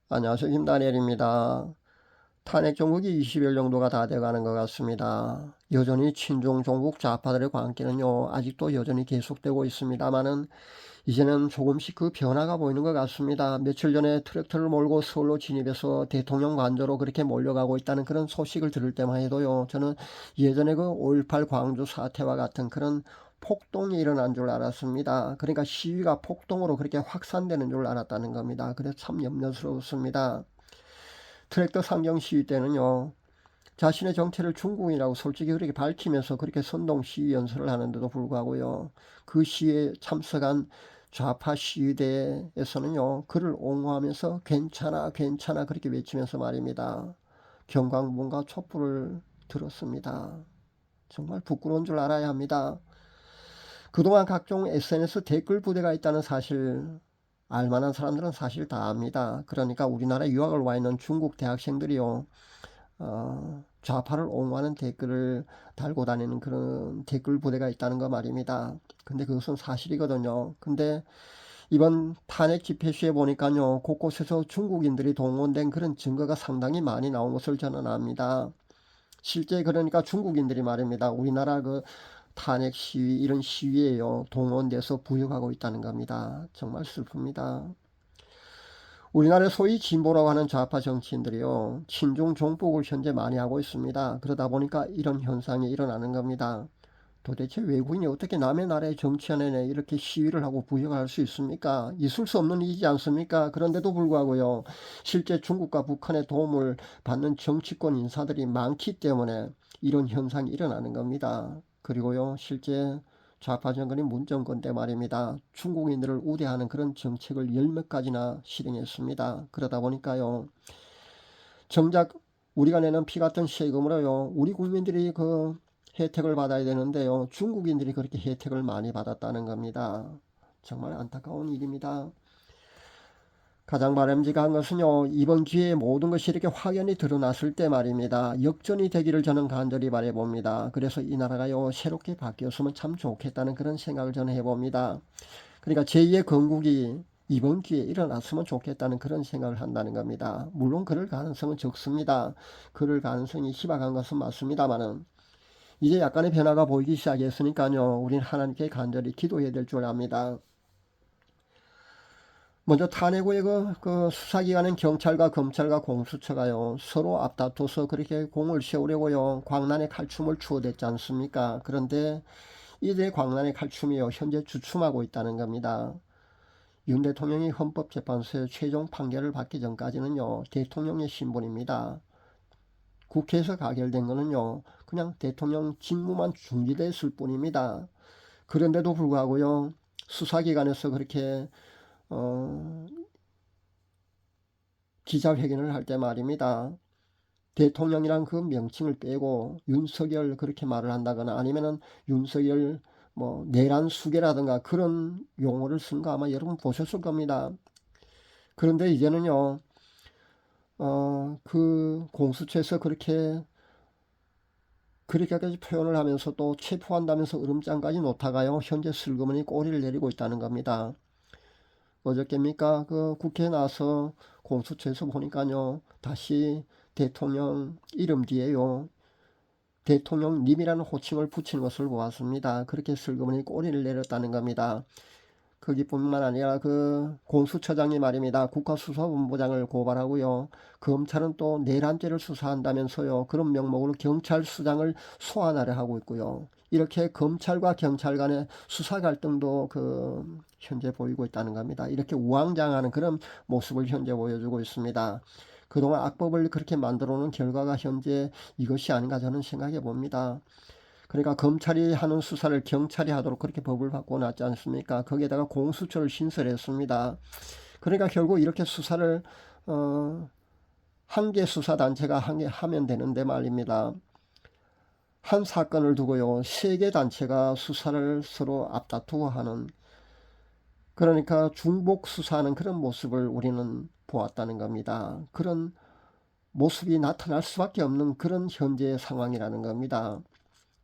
안녕하세요. 김다니엘입니다. 탄핵 정국이 20일 정도가 다 돼가는 것 같습니다. 여전히 친중 종북 좌파들의 광기는요, 아직도 여전히 계속되고 있습니다만은, 이제는 조금씩 그 변화가 보이는 것 같습니다. 며칠 전에 트랙터를 몰고 서울로 진입해서 대통령 관저로 그렇게 몰려가고 있다는 그런 소식을 들을 때만 해도요, 저는 예전에 그 5.18 광주 사태와 같은 그런 폭동이 일어난 줄 알았습니다. 그러니까 시위가 폭동으로 그렇게 확산되는 줄 알았다는 겁니다. 그래서 참 염려스러웠습니다. 트랙터 상경 시위 때는요, 자신의 정체를 중국인이라고 솔직히 그렇게 밝히면서 그렇게 선동 시위 연설을 하는데도 불구하고요, 그 시위에 참석한 좌파 시위대에서는요, 그를 옹호하면서 괜찮아 괜찮아 그렇게 외치면서 말입니다, 경광분과 촛불을 들었습니다. 정말 부끄러운 줄 알아야 합니다. 그동안 각종 SNS 댓글 부대가 있다는 사실 알만한 사람들은 사실 다 압니다. 그러니까 우리나라에 유학을 와 있는 중국 대학생들이요, 좌파를 옹호하는 댓글을 달고 다니는 그런 댓글 부대가 있다는 거 말입니다. 근데 그것은 사실이거든요. 근데 이번 탄핵 집회 시에 보니까요, 곳곳에서 중국인들이 동원된 그런 증거가 상당히 많이 나온 것을 저는 압니다. 실제 그러니까 중국인들이 말입니다, 우리나라 그 탄핵 시위 이런 시위에요 동원돼서 부역하고 있다는 겁니다. 정말 슬픕니다. 우리나라의 소위 진보라고 하는 좌파 정치인들이요, 친중 종북을 현재 많이 하고 있습니다. 그러다 보니까 이런 현상이 일어나는 겁니다. 도대체 외국인이 어떻게 남의 나라의 정치인에 이렇게 시위를 하고 부역할 수 있습니까? 있을 수 없는 일이지 않습니까? 그런데도 불구하고요, 실제 중국과 북한의 도움을 받는 정치권 인사들이 많기 때문에 이런 현상이 일어나는 겁니다. 그리고요, 실제 좌파 정권이 문정권 때 말입니다, 중국인들을 우대하는 그런 정책을 열 몇 가지나 실행했습니다. 그러다 보니까요, 정작 우리가 내는 피 같은 세금으로요, 우리 국민들이 그 혜택을 받아야 되는데요, 중국인들이 그렇게 혜택을 많이 받았다는 겁니다. 정말 안타까운 일입니다. 가장 바람직한 것은요, 이번 기회에 모든 것이 이렇게 확연히 드러났을 때 말입니다, 역전이 되기를 저는 간절히 바라봅니다. 그래서 이 나라가요, 새롭게 바뀌었으면 참 좋겠다는 그런 생각을 저는 해봅니다. 그러니까 제2의 건국이 이번 기회에 일어났으면 좋겠다는 그런 생각을 한다는 겁니다. 물론 그럴 가능성은 적습니다. 그럴 가능성이 희박한 것은 맞습니다만은, 이제 약간의 변화가 보이기 시작했으니까요, 우린 하나님께 간절히 기도해야 될 줄 압니다. 먼저 탄핵 후에 그 수사기관인 경찰과 검찰과 공수처가요, 서로 앞다퉈서 그렇게 공을 세우려고요, 광란의 칼춤을 추어댔지 않습니까? 그런데 이들의 광란의 칼춤이요, 현재 주춤하고 있다는 겁니다. 윤 대통령이 헌법재판소의 최종 판결을 받기 전까지는요, 대통령의 신분입니다. 국회에서 가결된 거는요, 그냥 대통령 직무만 중지됐을 뿐입니다. 그런데도 불구하고요, 수사기관에서 그렇게 어, 기자회견을 할 때 말입니다, 대통령이란 그 명칭을 빼고 윤석열 그렇게 말을 한다거나 아니면은 윤석열 뭐 내란 수계라든가 그런 용어를 쓴 거 아마 여러분 보셨을 겁니다. 그런데 이제는요, 그 공수처에서 그렇게까지 표현을 하면서 또 체포한다면서 으름장까지 놓다가요, 현재 슬그머니 꼬리를 내리고 있다는 겁니다. 어저께입니까? 그 국회에 나와서 공수처에서 보니까요, 다시 대통령 이름 뒤에요, 대통령님이라는 호칭을 붙이는 것을 보았습니다. 그렇게 슬그머니 꼬리를 내렸다는 겁니다. 거기뿐만 아니라 그 공수처장이 말입니다, 국가수사본부장을 고발하고요, 검찰은 또 내란죄를 수사한다면서요, 그런 명목으로 경찰수장을 소환하려 하고 있고요, 이렇게 검찰과 경찰 간의 수사 갈등도 그 현재 보이고 있다는 겁니다. 이렇게 우왕좌왕하는 그런 모습을 현재 보여주고 있습니다. 그동안 악법을 그렇게 만들어 놓은 결과가 현재 이것이 아닌가 저는 생각해 봅니다. 그러니까 검찰이 하는 수사를 경찰이 하도록 그렇게 법을 바꿔놨지 않습니까? 거기에다가 공수처를 신설했습니다. 그러니까 결국 이렇게 수사를 한 개 수사단체가 한 개 하면 되는데 말입니다, 한 사건을 두고요, 세 개 단체가 수사를 서로 앞다투어 하는, 그러니까 중복 수사하는 그런 모습을 우리는 보았다는 겁니다. 그런 모습이 나타날 수밖에 없는 그런 현재의 상황이라는 겁니다.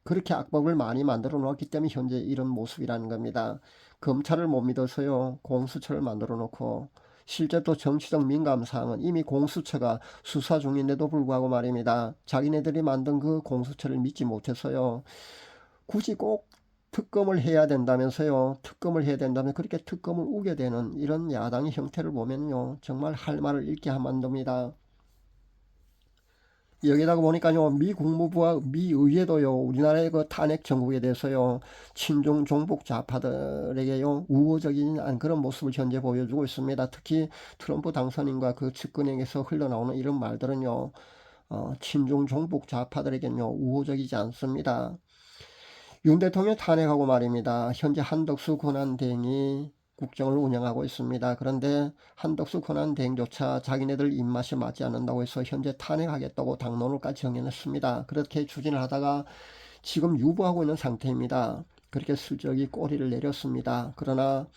그렇게 악법을 많이 만들어 놓았기 때문에 현재 이런 모습이라는 겁니다. 검찰을 못 믿어서요, 공수처를 만들어 놓고 실제 또 정치적 민감사항은 이미 공수처가 수사 중인데도 불구하고 말입니다. 자기네들이 만든 그 공수처를 믿지 못해서요. 굳이 꼭 특검을 해야 된다면서요. 특검을 해야 된다면 그렇게 특검을 우게 되는 이런 야당의 형태를 보면요. 정말 할 말을 잃게 만듭니다. 여기다가 보니까요, 미 국무부와 미 의회도요, 우리나라의 그 탄핵 정국에 대해서요, 친중 종북 좌파들에게요, 우호적인 그런 모습을 현재 보여주고 있습니다. 특히 트럼프 당선인과 그 측근에게서 흘러나오는 이런 말들은요, 친중 종북 좌파들에게는요, 우호적이지 않습니다. 윤 대통령 탄핵하고 말입니다. 현재 한덕수 권한대행이 국정을 운영하고 있습니다. 그런데 한덕수 권한대행조차 자기네들 입맛에 맞지 않는다고 해서 현재 탄핵하겠다고 당론을까지 정해냈습니다. 그렇게 추진을 하다가 지금 유보하고 있는 상태입니다. 그렇게 슬쩍이 꼬리를 내렸습니다. 그러나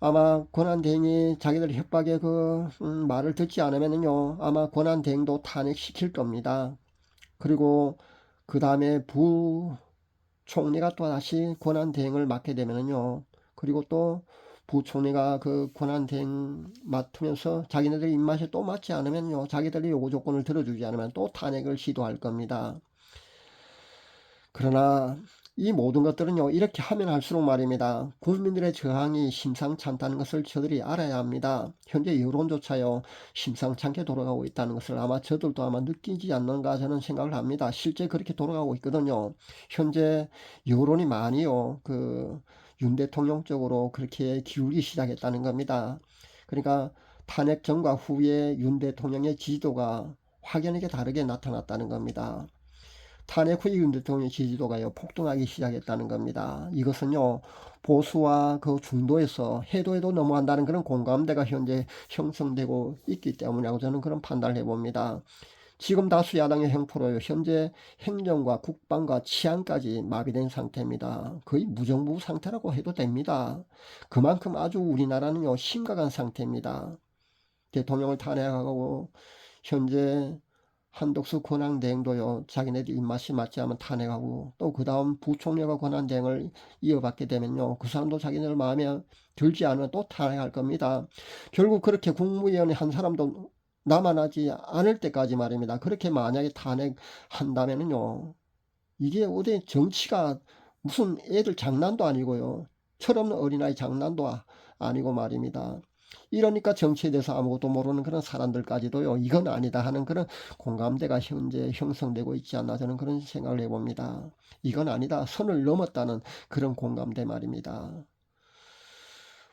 아마 권한대행이 자기들 협박의 그 말을 듣지 않으면요, 아마 권한대행도 탄핵시킬 겁니다. 그리고 그 다음에 총리가 또 다시 권한대행을 맡게 되면요. 그리고 또 부총리가 그 권한대행 맡으면서 자기네들 입맛에 또 맞지 않으면요. 자기들의 요구 조건을 들어주지 않으면 또 탄핵을 시도할 겁니다. 그러나 이 모든 것들은요. 이렇게 하면 할수록 말입니다. 국민들의 저항이 심상찮다는 것을 저들이 알아야 합니다. 현재 여론조차요. 심상찮게 돌아가고 있다는 것을 아마 저들도 아마 느끼지 않는가 저는 생각을 합니다. 실제 그렇게 돌아가고 있거든요. 현재 여론이 많이요. 윤 대통령 쪽으로 그렇게 기울기 시작했다는 겁니다. 그러니까 탄핵 전과 후에 윤 대통령의 지지도가 확연하게 다르게 나타났다는 겁니다. 탄핵 후에 윤 대통령의 지지도가요 폭등하기 시작했다는 겁니다. 이것은요 보수와 그 중도에서 해도 넘어간다는 그런 공감대가 현재 형성되고 있기 때문이라고 저는 그런 판단을 해봅니다. 지금 다수 야당의 행포로요 현재 행정과 국방과 치안까지 마비된 상태입니다. 거의 무정부 상태라고 해도 됩니다. 그만큼 아주 우리나라는요 심각한 상태입니다. 대통령을 탄핵하고 현재 한덕수 권한대행도요 자기네들 입맛이 맞지 않으면 탄핵하고 또 그 다음 부총리가 권한대행을 이어받게 되면요 그 사람도 자기네들 마음에 들지 않으면 또 탄핵할 겁니다. 결국 그렇게 국무위원회 한 사람도 남아나지 않을 때까지 말입니다. 그렇게 만약에 탄핵한다면요 이게 어디 정치가 무슨 애들 장난도 아니고요 철없는 어린아이 장난도 아니고 말입니다. 이러니까 정치에 대해서 아무것도 모르는 그런 사람들까지도요 이건 아니다 하는 그런 공감대가 현재 형성되고 있지 않나 저는 그런 생각을 해봅니다. 이건 아니다 선을 넘었다는 그런 공감대 말입니다.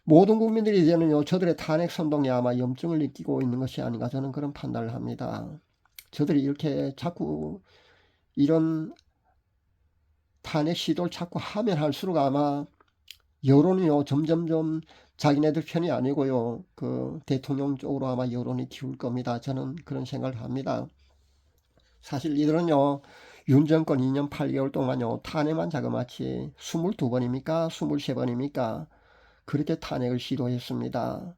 모든 국민들이 이제는요 저들의 탄핵 선동에 아마 염증을 느끼고 있는 것이 아닌가 저는 그런 판단을 합니다. 저들이 이렇게 자꾸 이런 탄핵 시도를 자꾸 하면 할수록 아마 여론이요 점점점 자기네들 편이 아니고요 그 대통령 쪽으로 아마 여론이 기울 겁니다. 저는 그런 생각을 합니다. 사실 이들은요 윤 정권 2년 8개월 동안요 탄핵만 자그마치 22번입니까 23번입니까 그렇게 탄핵을 시도했습니다.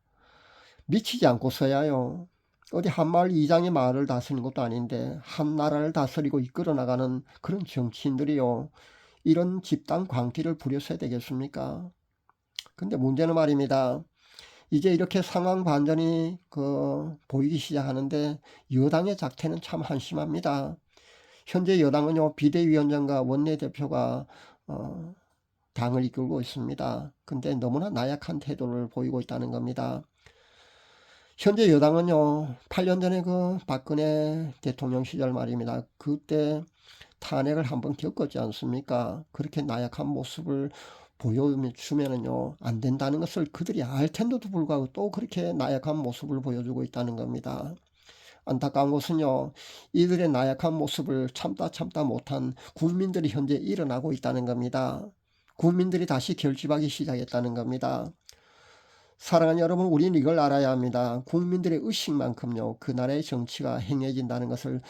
미치지 않고서야요 어디 한마을 이장의 마을을 다스리는 것도 아닌데 한 나라를 다스리고 이끌어 나가는 그런 정치인들이요 이런 집단 광기를 부렸어야 되겠습니까? 근데 문제는 말입니다. 이제 이렇게 상황 반전이 보이기 시작하는데 여당의 작태는 참 한심합니다. 현재 여당은요 비대위원장과 원내대표가 당을 이끌고 있습니다. 근데 너무나 나약한 태도를 보이고 있다는 겁니다. 현재 여당은요 8년 전에 그 박근혜 대통령 시절 말입니다. 그때 탄핵을 한번 겪었지 않습니까? 그렇게 나약한 모습을 보여주면은요 안 된다는 것을 그들이 알 텐데도 불구하고 또 그렇게 나약한 모습을 보여주고 있다는 겁니다. 안타까운 것은요 이들의 나약한 모습을 참다 못한 국민들이 현재 일어나고 있다는 겁니다. 국민들이 다시 결집하기 시작했다는 겁니다. 사랑하는 여러분, 우리는 이걸 알아야 합니다. 국민들의 의식만큼요 그 나라의 정치가 행해진다는 것을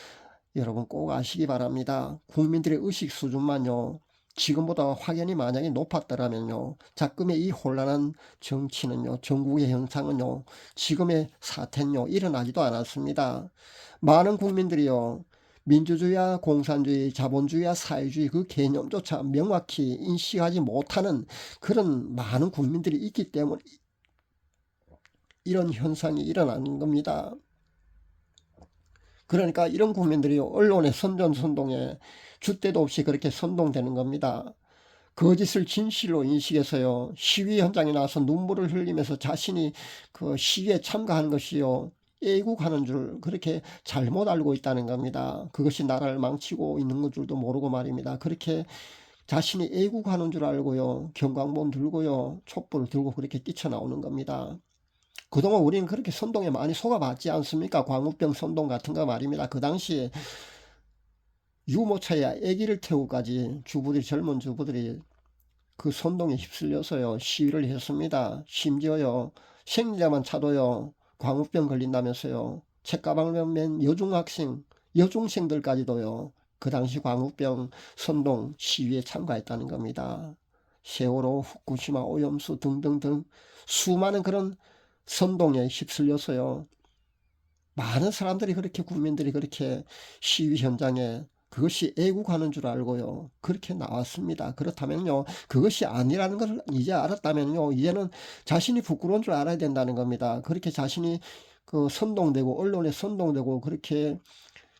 여러분 꼭 아시기 바랍니다. 국민들의 의식 수준만요 지금보다 확연히 만약에 높았더라면요 자금의 이 혼란한 정치는요 전국의 현상은요 지금의 사태는요 일어나지도 않았습니다. 많은 국민들이요 민주주의와 공산주의, 자본주의와 사회주의 그 개념조차 명확히 인식하지 못하는 그런 많은 국민들이 있기 이런 현상이 일어나는 겁니다. 그러니까 이런 국민들이 언론의 선전선동에 줏대도 없이 그렇게 선동되는 겁니다. 거짓을 진실로 인식해서요, 시위 현장에 나와서 눈물을 흘리면서 자신이 그 시위에 참가하는 것이요, 애국하는 줄 그렇게 잘못 알고 있다는 겁니다. 그것이 나라를 망치고 있는 줄도 모르고 말입니다. 그렇게 자신이 애국하는 줄 알고요, 경광봉 들고요, 촛불을 들고 그렇게 뛰쳐나오는 겁니다. 그동안 우리는 그렇게 선동에 많이 속아봤지 않습니까? 광우병 선동 같은 거 말입니다. 그 당시에 유모차에 아기를 태우고까지 주부들이, 젊은 주부들이 그 선동에 휩쓸려서요, 시위를 했습니다. 심지어요, 생리자만 차도요, 광우병 걸린다면서요, 책가방을 맨 여중학생, 여중생들까지도요, 그 당시 광우병 선동 시위에 참가했다는 겁니다. 세월호, 후쿠시마, 오염수 등등등 수많은 그런 선동에 휩쓸려서요, 많은 사람들이 그렇게, 국민들이 그렇게 시위 현장에 그것이 애국하는 줄 알고요, 그렇게 나왔습니다. 그렇다면요, 그것이 아니라는 걸 이제 알았다면요, 이제는 자신이 부끄러운 줄 알아야 된다는 겁니다. 그렇게 자신이 그 선동되고 언론에 선동되고 그렇게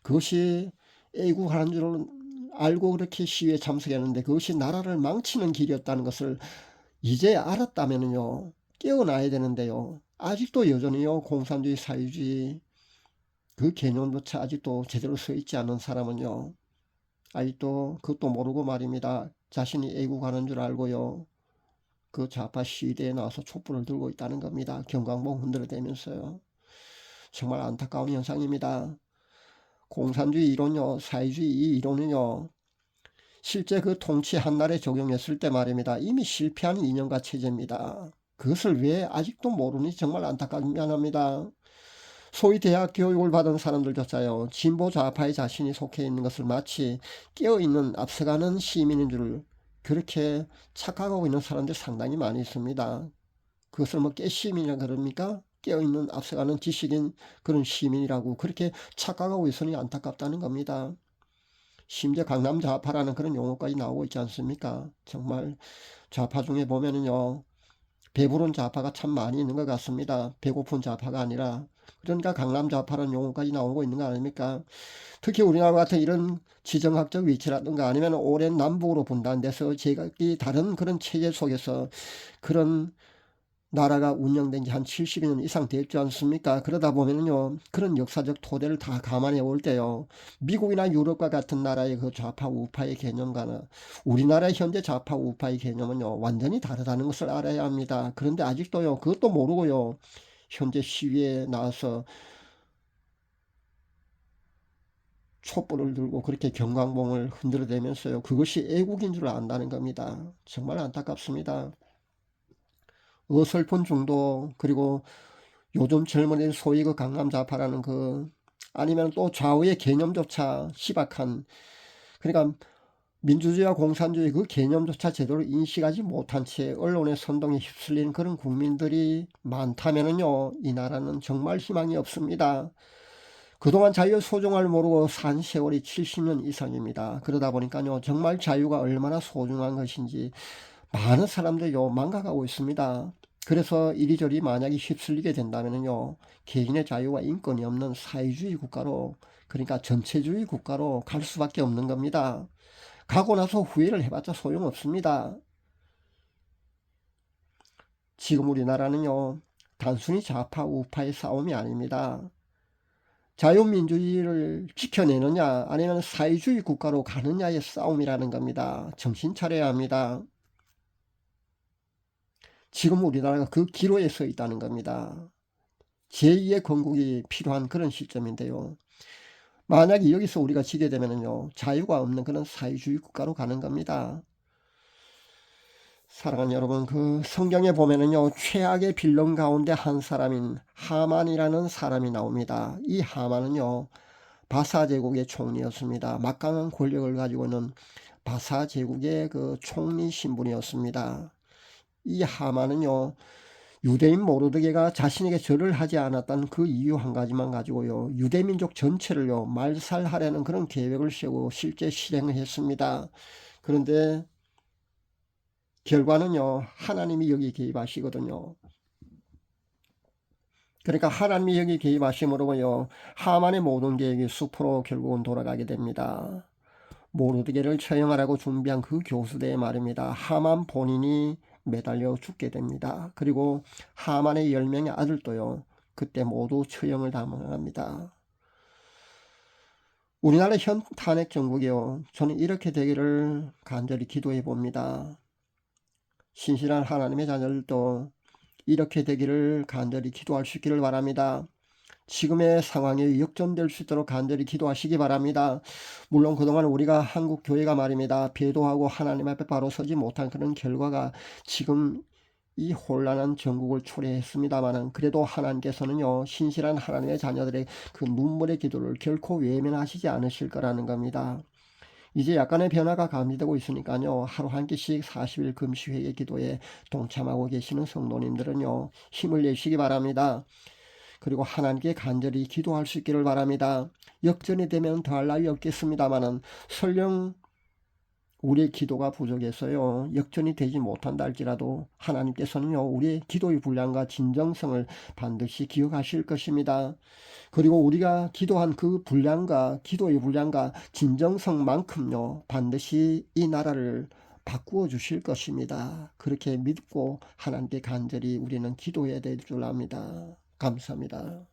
그것이 애국하는 줄 알고 그렇게 시위에 참석했는데 그것이 나라를 망치는 길이었다는 것을 이제 알았다면요, 깨어나야 되는데요, 아직도 여전히요, 공산주의, 사회주의 그 개념조차 아직도 제대로 서 있지 않은 사람은요, 아직도 그것도 모르고 말입니다. 자신이 애국하는 줄 알고요, 그 좌파 시위대에 나와서 촛불을 들고 있다는 겁니다. 경광봉 흔들어대면서요. 정말 안타까운 현상입니다. 공산주의 이론요, 사회주의 이 이론은요, 실제 그 통치 한날에 적용했을 때 말입니다, 이미 실패한 이념과 체제입니다. 그것을 왜 아직도 모르니 정말 안타깝고 미안합니다. 소위 대학 교육을 받은 사람들조차요, 진보 좌파의 자신이 속해 있는 것을 마치 깨어있는 앞서가는 시민인 줄 그렇게 착각하고 있는 사람들이 상당히 많이 있습니다. 그것을 뭐 깨시민이라 그럽니까? 깨어있는 앞서가는 지식인 그런 시민이라고 그렇게 착각하고 있으니 안타깝다는 겁니다. 심지어 강남 좌파라는 그런 용어까지 나오고 있지 않습니까? 정말 좌파 중에 보면은요, 배부른 좌파가 참 많이 있는 것 같습니다. 배고픈 좌파가 아니라. 그러니까 강남 좌파라는 용어까지 나오고 있는 거 아닙니까? 특히 우리나라 같은 이런 지정학적 위치라든가 아니면 오랜 남북으로 분단돼서 제각기 다른 그런 체제 속에서 그런 나라가 운영된 지 한 70년 이상 됐지 않습니까? 그러다 보면요, 그런 역사적 토대를 다 감안해 볼 때요, 미국이나 유럽과 같은 나라의 그 좌파 우파의 개념과는 우리나라의 현재 좌파 우파의 개념은요, 완전히 다르다는 것을 알아야 합니다. 그런데 아직도요, 그것도 모르고요, 현재 시위에 나와서 촛불을 들고 그렇게 경광봉을 흔들어대면서요, 그것이 애국인 줄 안다는 겁니다. 정말 안타깝습니다. 어설픈 중도, 그리고 요즘 젊은이들 소위 그 강남좌파라는 그, 아니면 또 좌우의 개념조차 희박한, 그러니까 민주주의와 공산주의 그 개념조차 제대로 인식하지 못한 채 언론의 선동에 휩쓸리는 그런 국민들이 많다면은요, 이 나라는 정말 희망이 없습니다. 그동안 자유의 소중함을 모르고 산 세월이 70년 이상입니다. 그러다 보니까요, 정말 자유가 얼마나 소중한 것인지 많은 사람들이요, 망각하고 있습니다. 그래서 이리저리 만약에 휩쓸리게 된다면요, 개인의 자유와 인권이 없는 사회주의 국가로, 그러니까 전체주의 국가로 갈 수밖에 없는 겁니다. 가고 나서 후회를 해봤자 소용없습니다. 지금 우리나라는요, 단순히 좌파 우파의 싸움이 아닙니다. 자유민주주의를 지켜내느냐 아니면 사회주의 국가로 가느냐의 싸움이라는 겁니다. 정신 차려야 합니다. 지금 우리나라가 그 기로에 서 있다는 겁니다. 제2의 건국이 필요한 그런 시점인데요, 만약에 여기서 우리가 지게 되면요, 자유가 없는 그런 사회주의 국가로 가는 겁니다. 사랑하는 여러분, 그 성경에 보면은요, 최악의 빌런 가운데 한 사람인 하만이라는 사람이 나옵니다. 이 하만은요, 바사 제국의 총리였습니다. 막강한 권력을 가지고 있는 바사 제국의 그 총리 신분이었습니다. 이 하만은요, 유대인 모르드게가 자신에게 절을 하지 않았다는 그 이유 한 가지만 가지고요, 유대민족 전체를요, 말살하려는 그런 계획을 세우고 실제 실행을 했습니다. 그런데 결과는요, 하나님이 여기 개입하시거든요. 그러니까 하나님이 여기 개입하심으로요, 하만의 모든 계획이 숲으로 결국은 돌아가게 됩니다. 모르드게를 처형하라고 준비한 그 교수대의 말입니다. 하만 본인이 매달려 죽게 됩니다. 그리고 하만의 10명의 아들도요, 그때 모두 처형을 당합니다. 우리나라 현 탄핵 정국이요, 저는 이렇게 되기를 간절히 기도해 봅니다. 신실한 하나님의 자녀들도 이렇게 되기를 간절히 기도할 수 있기를 바랍니다. 지금의 상황이 역전될 수 있도록 간절히 기도하시기 바랍니다. 물론 그동안 우리가 한국 교회가 말입니다, 배도하고 하나님 앞에 바로 서지 못한 그런 결과가 지금 이 혼란한 전국을 초래했습니다마는, 그래도 하나님께서는요, 신실한 하나님의 자녀들의 그 눈물의 기도를 결코 외면하시지 않으실 거라는 겁니다. 이제 약간의 변화가 감지되고 있으니까요, 하루 한 끼씩 40일 금시회의 기도에 동참하고 계시는 성도님들은요, 힘을 내시기 바랍니다. 그리고 하나님께 간절히 기도할 수 있기를 바랍니다. 역전이 되면 더할 나위 없겠습니다마는 설령 우리의 기도가 부족해서요, 역전이 되지 못한다 할지라도 하나님께서는요, 우리의 기도의 분량과 진정성을 반드시 기억하실 것입니다. 그리고 우리가 기도한 그 분량과 기도의 분량과 진정성만큼요, 반드시 이 나라를 바꾸어 주실 것입니다. 그렇게 믿고 하나님께 간절히 우리는 기도해야 될 줄 압니다. 감사합니다.